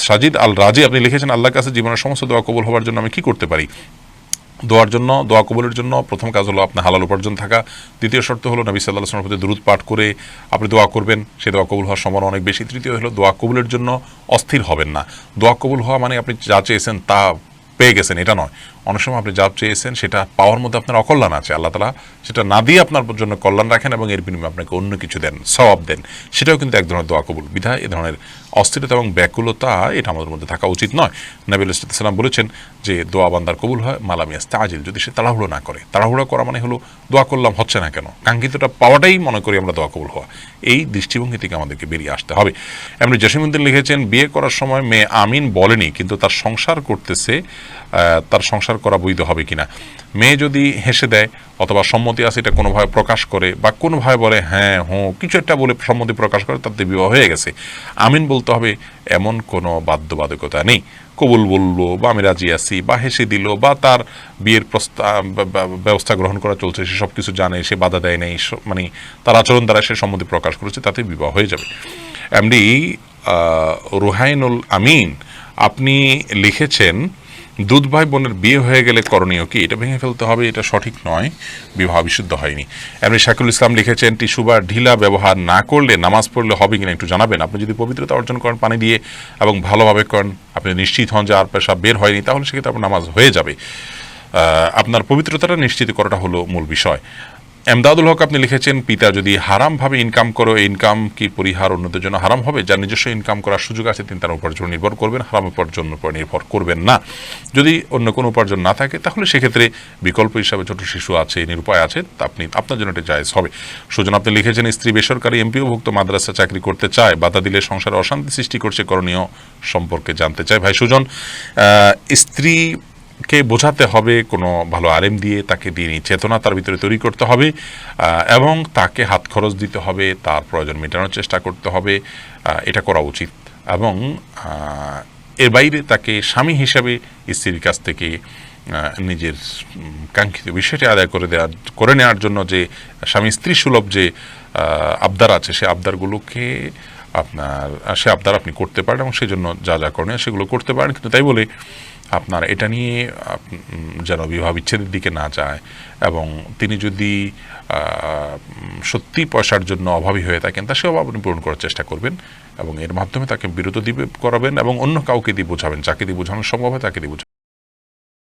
সাজিদ আল রাজি আপনি লিখেছেন, আল্লাহর কাছে জীবনের সমস্ত দোয়া কবুল হওয়ার জন্য আমি কি করতে পারি? দোয়া কবুলের জন্য প্রথম কাজ হলো আপনার হালাল উপার্জন থাকা। দ্বিতীয় শর্ত হলো নবী সাল্লাল্লাহু আলাইহি ওয়াসাল্লামের প্রতি দুরূদ পাঠ করে আপনি দোয়া করবেন, সেই দোয়া কবুল হওয়ার সম্ভাবনা অনেক বেশি। তৃতীয় হলো দোয়া কবুলের জন্য অস্থির হবেন না। দোয়া কবুল হওয়া মানে আপনি যা চেয়েছেন তা পেয়ে গেছেন এটা নয়। অনেক সময় আপনি যা চেয়েছেন সেটা পাওয়ার মধ্যে আপনার অকল্যাণ আছে, আল্লাহ তাআলা সেটা না দিয়ে আপনার জন্য কল্যাণ রাখেন এবং এর বিনিময়ে আপনাকে অন্য কিছু দেন, সওয়াব দেন, সেটাও কিন্তু এক ধরনের দোয়া কবুল। বিধায় এ ধরনের অস্থিরতা এবং ব্যাকুলতা এটা আমাদের মধ্যে থাকা উচিত নয়। নবী আলাইহিস সালাম বলেছেন যে দোয়া বান্দার কবুল হয় মালাম ইয়াস্তাজিল, যদি সে তাড়াহুড়ো না করে। তাড়াহুড়ো করা মানে হলো দোয়া করলাম হচ্ছে না কেন, কাঙ্ক্ষিতটা পাওয়াটাই মনে করি আমরা দোয়া কবুল হওয়া। এই দৃষ্টিভঙ্গি থেকে আমাদেরকে বেরিয়ে আসতে হবে। এমনি জসিমউদ্দিন লিখেছেন, বিয়ে করার সময় মেয়ে আমিন বলেনি কিন্তু তার সংসার করতেছে, তার সংসার করা বৈধ হবে কিনা? মেয়ে যদি হেসে দেয় অথবা সম্মতি আছে এটা কোনোভাবে প্রকাশ করে বা কোনোভাবে বলে হ্যাঁ হুঁ কিছু একটা বলে সম্মতি প্রকাশ করে, তাতে বিবাহ হয়ে গেছে। আমিন বলতে হবে এমন কোনো বাধ্যবাধকতা নেই। কবুল বললো বা আমি রাজি আছি বা হেসে দিল বা তার বিয়ের ব্যবস্থা গ্রহণ করা চলছে, সে সব কিছু জানে, সে বাধা দেয় নাই, মানে তার আচরণ দ্বারা সে সম্মতি প্রকাশ করেছে, তাতে বিবাহ হয়ে যাবে। এমনি রুহাইনুল আমিন আপনি লিখেছেন, দুধ ভাই বোনের বিয়ে হয়ে গেলে করণীয় কি? এটা ভেঙে ফেলতে হবে, এটা সঠিক নয়, বিবাহ বিশুদ্ধ হয়নি। এমনি শাকিল ইসলাম লিখেছেন, টিস্যু বা ঢিলা ব্যবহার না করলে নামাজ পড়লে হবে কিনা একটু জানাবেন। আপনি যদি পবিত্রতা অর্জন করেন পানি দিয়ে এবং ভালোভাবে করেন, আপনি নিশ্চিত হন যে আর পেশাব বের হয়নি, তাহলে সেক্ষেত্রে আপনার নামাজ হয়ে যাবে। আপনার পবিত্রতাটা নিশ্চিত করাটা হলো মূল বিষয়। এমদাদুল হক আপনি লিখেছেন, পিতা যদি হারামভাবে ইনকাম করো, ইনকাম কি পরিহার অন্যদের জন্য হারাম হবে? যার নিজস্ব ইনকাম করার সুযোগ আছে তিনি তার উপার্জন নির্ভর করবেন, হারাম উপার্জনের উপর নির্ভর করবেন না। যদি অন্য কোনো উপার্জন না থাকে তাহলে সেক্ষেত্রে বিকল্প হিসাবে ছোট শিশু আছে, নিরুপায় আছে, তা আপনি আপনার জন্য এটা জায়েজ হবে। সুজন আপনি লিখেছেন, স্ত্রী বেসরকারি এমপিওভুক্ত মাদ্রাসা চাকরি করতে চায়, বাধা দিলে সংসারে অশান্তি সৃষ্টি করছে, করণীয় সম্পর্কে জানতে চাই। ভাই সুজন, স্ত্রীকে বোঝাতে হবে, কোনো ভালো আলেম দিয়ে তাকে দিনী চেতনা তার ভিতরে তৈরি করতে হবে এবং তাকে হাত খরচ দিতে হবে, তার প্রয়োজন মেটানোর চেষ্টা করতে হবে, এটা করা উচিত। এবং এর বাইরে তাকে স্বামী হিসাবে স্ত্রীর কাছ থেকে নিজের কাঙ্ক্ষিত বিষয়টি আদায় করে নেওয়ার জন্য যে স্বামী স্ত্রী সুলভ যে আবদার আছে, সে আবদারগুলোকে সে আবদার আপনি করতে পারেন এবং সেই জন্য যা যা করণীয় সেগুলো করতে পারেন। কিন্তু তাই বলে আপনার এটা নিয়ে যেন বিবাহ বিচ্ছেদের দিকে না যায়, এবং তিনি যদি সত্যি পয়সার জন্য অভাবী হয়ে থাকেন তা সে অভাব আপনি পূরণ করার চেষ্টা করবেন এবং এর মাধ্যমে তাকে বিরত করাবেন এবং অন্য কাউকে দিয়ে বোঝাবেন, যাকে দিয়ে বোঝানো সম্ভব হয় তাকে দিয়ে বোঝাবেন।